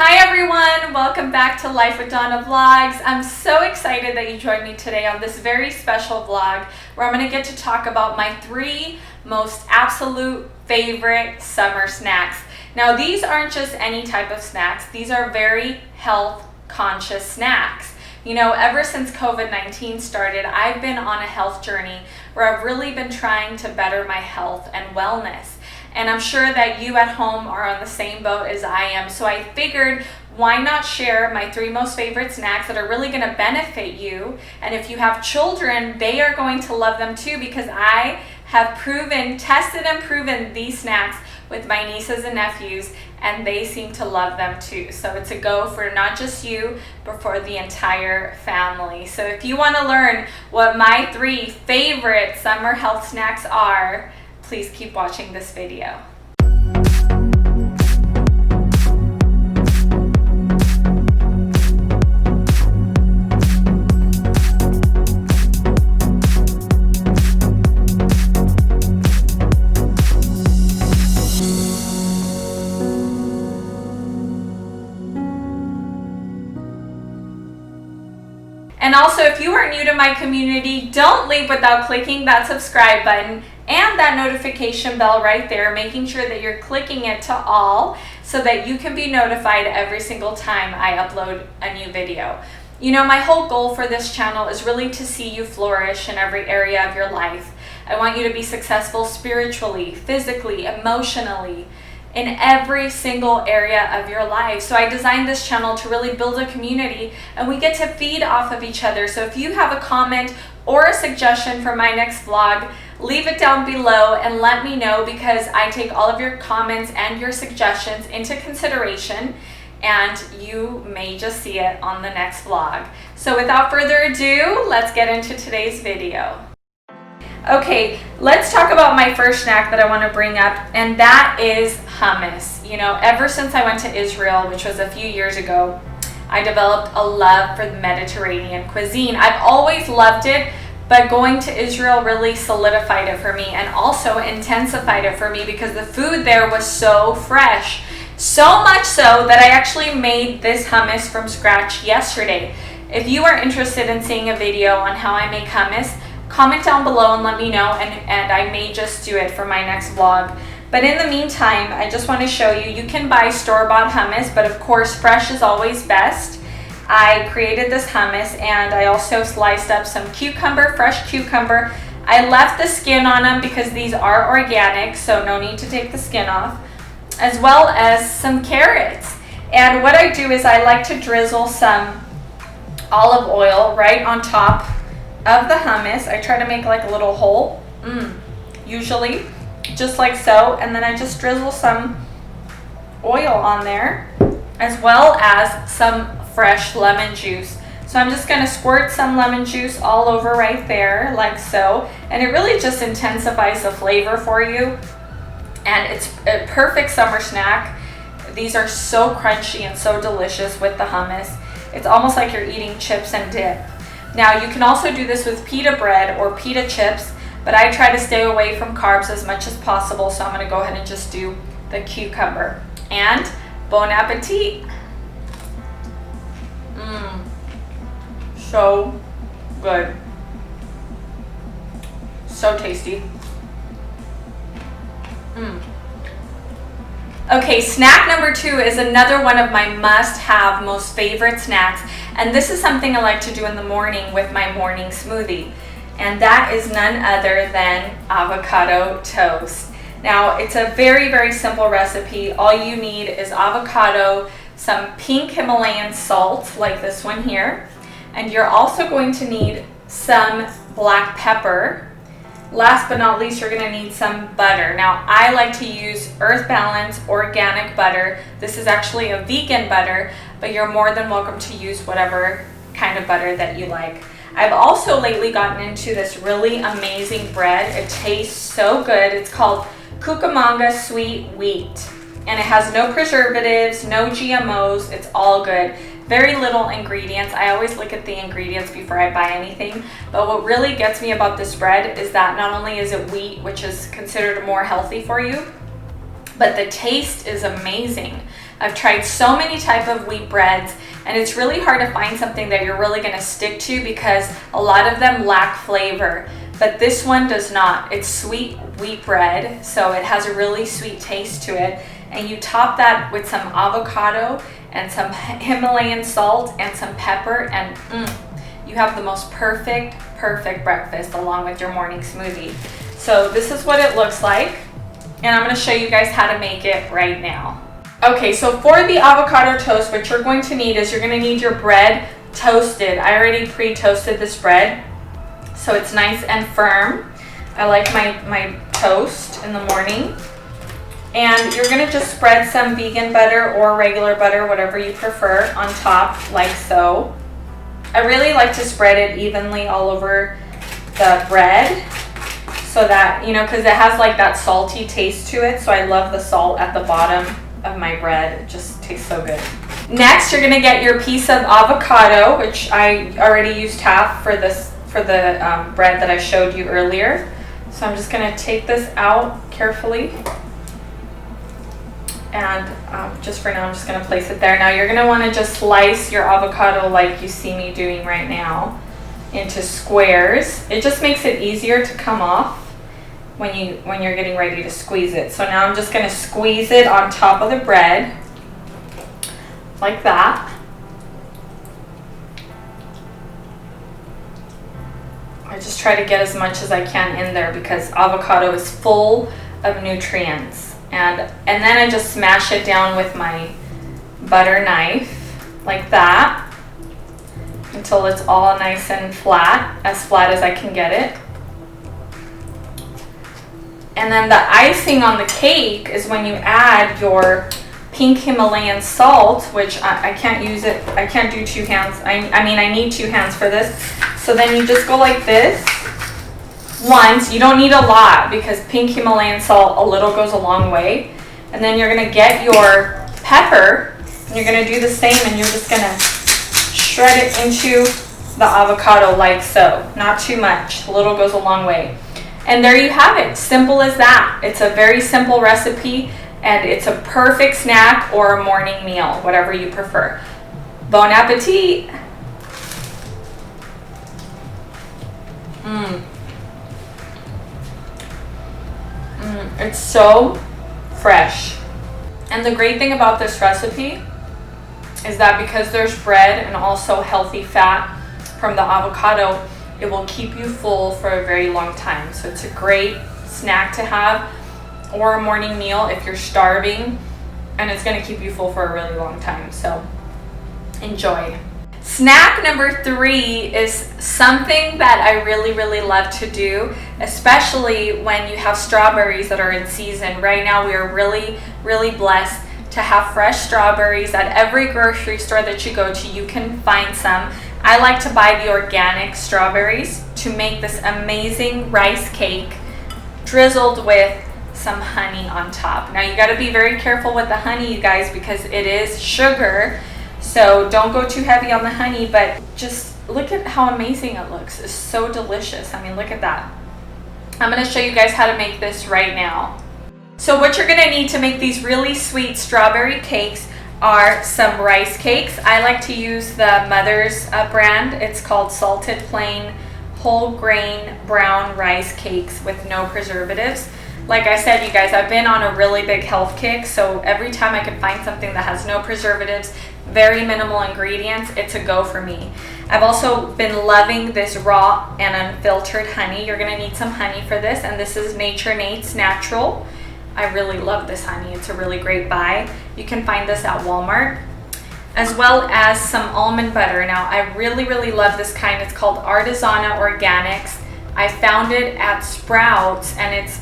Hi everyone, welcome back to Life with Donna vlogs. I'm so excited that you joined me today on this very special vlog where I'm going to get to talk about my 3 most absolute favorite summer snacks. Now these aren't just any type of snacks, these are very health conscious snacks. You know, ever since COVID-19 started, I've been on a health journey where I've really been trying to better my health and wellness. And I'm sure that you at home are on the same boat as I am. So I figured, why not share my 3 most favorite snacks that are really going to benefit you. And if you have children, they are going to love them too, because I have tested and proven these snacks with my nieces and nephews, and they seem to love them too. So it's a go for not just you, but for the entire family. So if you want to learn what my 3 favorite summer health snacks are, please keep watching this video. And also, if you are new to my community, don't leave without clicking that subscribe button and that notification bell right there, making sure that you're clicking it to all so that you can be notified every single time I upload a new video. You know, my whole goal for this channel is really to see you flourish in every area of your life. I want you to be successful spiritually, physically, emotionally, in every single area of your life. So I designed this channel to really build a community, and we get to feed off of each other. So if you have a comment or a suggestion for my next vlog, leave it down below and let me know, because I take all of your comments and your suggestions into consideration, and you may just see it on the next vlog. So without further ado, let's get into today's video. Okay, let's talk about my first snack that I want to bring up, and that is hummus. You know, ever since I went to Israel, which was a few years ago, I developed a love for the Mediterranean cuisine. I've always loved it, but going to Israel really solidified it for me and also intensified it for me, because the food there was so fresh. So much so that I actually made this hummus from scratch yesterday. If you are interested in seeing a video on how I make hummus, comment down below and let me know, and I may just do it for my next vlog. But in the meantime, I just want to show you, you can buy store-bought hummus, but of course fresh is always best. I created this hummus, and I also sliced up some cucumber, fresh cucumber. I left the skin on them because these are organic, so no need to take the skin off, as well as some carrots. And what I do is I like to drizzle some olive oil right on top of the hummus. I try to make like a little hole, usually just like so, and then I just drizzle some oil on there, as well as some fresh lemon juice. So I'm just going to squirt some lemon juice all over right there, like so, and it really just intensifies the flavor for you, and it's a perfect summer snack. These are so crunchy and so delicious with the hummus. It's almost like you're eating chips and dip. Now you can also do this with pita bread or pita chips, but I try to stay away from carbs as much as possible, so I'm going to go ahead and just do the cucumber. And bon appetit! So good. So tasty. Okay, snack number 2 is another one of my must-have, most favorite snacks, and this is something I like to do in the morning with my morning smoothie, and that is none other than avocado toast. Now, it's a very, very simple recipe. All you need is avocado, some pink Himalayan salt, like this one here, and you're also going to need some black pepper. Last but not least, you're going to need some butter. Now, I like to use Earth Balance organic butter. This is actually a vegan butter, but you're more than welcome to use whatever kind of butter that you like. I've also lately gotten into this really amazing bread. It tastes so good. It's called Cucamonga Sweet Wheat, and it has no preservatives, no GMOs. It's all good. Very little ingredients. I always look at the ingredients before I buy anything, but what really gets me about this bread is that not only is it wheat, which is considered more healthy for you, but the taste is amazing. I've tried so many type of wheat breads, and it's really hard to find something that you're really gonna stick to because a lot of them lack flavor. But this one does not. It's sweet wheat bread, so it has a really sweet taste to it. And you top that with some avocado and some Himalayan salt and some pepper, and you have the most perfect breakfast along with your morning smoothie. So this is what it looks like, and I'm gonna show you guys how to make it right now. Okay, so for the avocado toast, what you're going to need is you're gonna need your bread toasted. I already pre-toasted this bread, so it's nice and firm. I like my toast in the morning. And you're gonna just spread some vegan butter or regular butter, whatever you prefer, on top, like so. I really like to spread it evenly all over the bread so that, you know, because it has like that salty taste to it, so I love the salt at the bottom of my bread. It just tastes so good. Next, you're gonna get your piece of avocado, which I already used half for the bread that I showed you earlier. So I'm just gonna take this out carefully. And just for now, I'm just gonna place it there. Now you're gonna wanna just slice your avocado like you see me doing right now into squares. It just makes it easier to come off when you're getting ready to squeeze it. So now I'm just gonna squeeze it on top of the bread, like that. I just try to get as much as I can in there because avocado is full of nutrients. And then I just smash it down with my butter knife like that until it's all nice and flat as I can get it. And then the icing on the cake is when you add your pink Himalayan salt, which I can't use it, I can't do two hands. I mean, I need two hands for this. So then you just go like this. Once, you don't need a lot because pink Himalayan salt, a little goes a long way. And then you're gonna get your pepper and you're gonna do the same, and you're just gonna shred it into the avocado like so. Not too much, a little goes a long way. And there you have it, simple as that. It's a very simple recipe and it's a perfect snack or a morning meal, whatever you prefer. Bon appetit. It's so fresh. And the great thing about this recipe is that because there's bread and also healthy fat from the avocado, it will keep you full for a very long time. So it's a great snack to have or a morning meal if you're starving, and it's gonna keep you full for a really long time. So enjoy. Snack number 3 is something that I really love to do, especially when you have strawberries that are in season. Right now we are really blessed to have fresh strawberries at every grocery store that you go to. You can find some. I like to buy the organic strawberries to make this amazing rice cake drizzled with some honey on top. Now you got to be very careful with the honey, you guys, because it is sugar. So don't go too heavy on the honey, but just look at how amazing it looks. It's so delicious. I mean, look at that. I'm going to show you guys how to make this right now. So what you're going to need to make these really sweet strawberry cakes are some rice cakes. I like to use the Mother's brand. It's called Salted Plain Whole Grain Brown Rice Cakes with no preservatives. Like I said, you guys, I've been on a really big health kick, so every time I can find something that has no preservatives, very minimal ingredients, it's a go for me. I've also been loving this raw and unfiltered honey. You're gonna need some honey for this, and this is Nature Nate's Natural. I really love this honey. It's a really great buy. You can find this at Walmart, as well as some almond butter. Now, I really love this kind. It's called Artisana Organics. I found it at Sprouts, and it's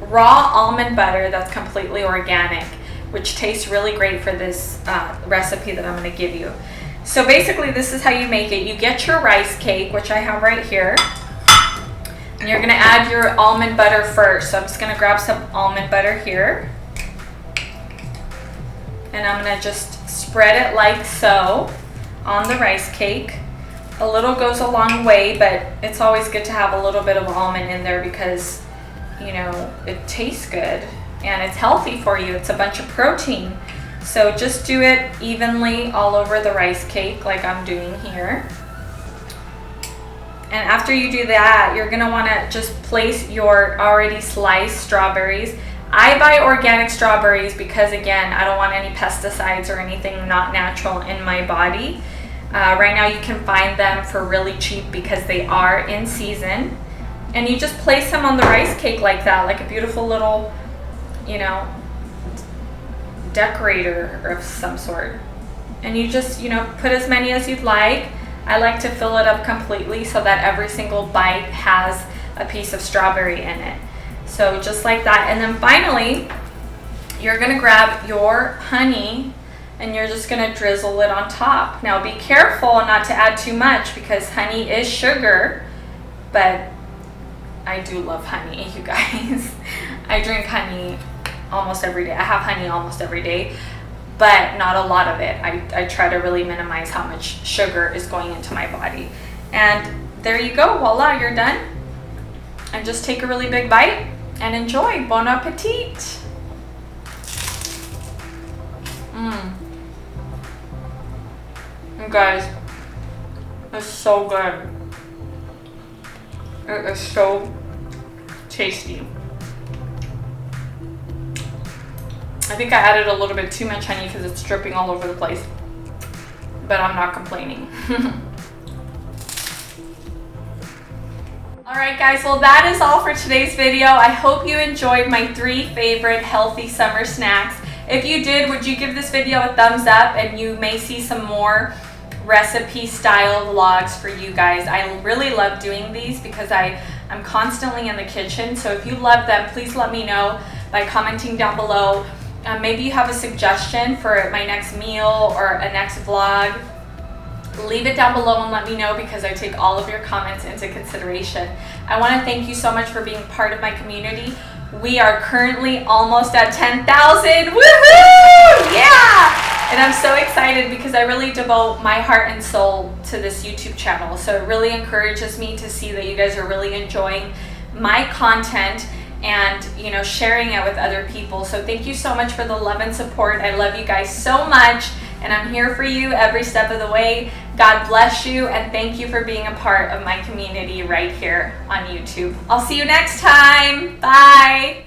raw almond butter that's completely organic, which tastes really great for this recipe that I'm going to give you. So basically, this is how you make it. You get your rice cake, which I have right here, and you're going to add your almond butter first. So I'm just going to grab some almond butter here, and I'm going to just spread it like so on the rice cake. A little goes a long way, but it's always good to have a little bit of almond in there because, you know, it tastes good and it's healthy for you. It's a bunch of protein. So just do it evenly all over the rice cake like I'm doing here. And after you do that, you're gonna wanna just place your already sliced strawberries. I buy organic strawberries because, again, I don't want any pesticides or anything not natural in my body. Right now you can find them for really cheap because they are in season. And you just place them on the rice cake like that, like a beautiful little, you know, decorator of some sort. And you just, you know, put as many as you'd like. I like to fill it up completely so that every single bite has a piece of strawberry in it. So just like that. And then finally, you're gonna grab your honey and you're just gonna drizzle it on top. Now be careful not to add too much because honey is sugar, but I do love honey, you guys. I drink honey almost every day. I have honey almost every day, but not a lot of it. I try to really minimize how much sugar is going into my body. And there you go, voila, you're done. And just take a really big bite and enjoy. Bon appetit. You guys, it's so good. It is so tasty. I think I added a little bit too much honey because it's dripping all over the place, but I'm not complaining. Alright guys, well that is all for today's video. I hope you enjoyed my 3 favorite healthy summer snacks. If you did, would you give this video a thumbs up, and you may see some more recipe style vlogs for you guys. I really love doing these because I'm constantly in the kitchen. So if you love them, please let me know by commenting down below. Maybe you have a suggestion for my next meal or a next vlog. Leave it down below and let me know because I take all of your comments into consideration. I want to thank you so much for being part of my community. We are currently almost at 10,000. Woohoo! Yeah! And I'm so excited because I really devote my heart and soul to this YouTube channel. So it really encourages me to see that you guys are really enjoying my content and, you know, sharing it with other people. So thank you so much for the love and support. I love you guys so much, and I'm here for you every step of the way. God bless you, and thank you for being a part of my community right here on YouTube. I'll see you next time. Bye.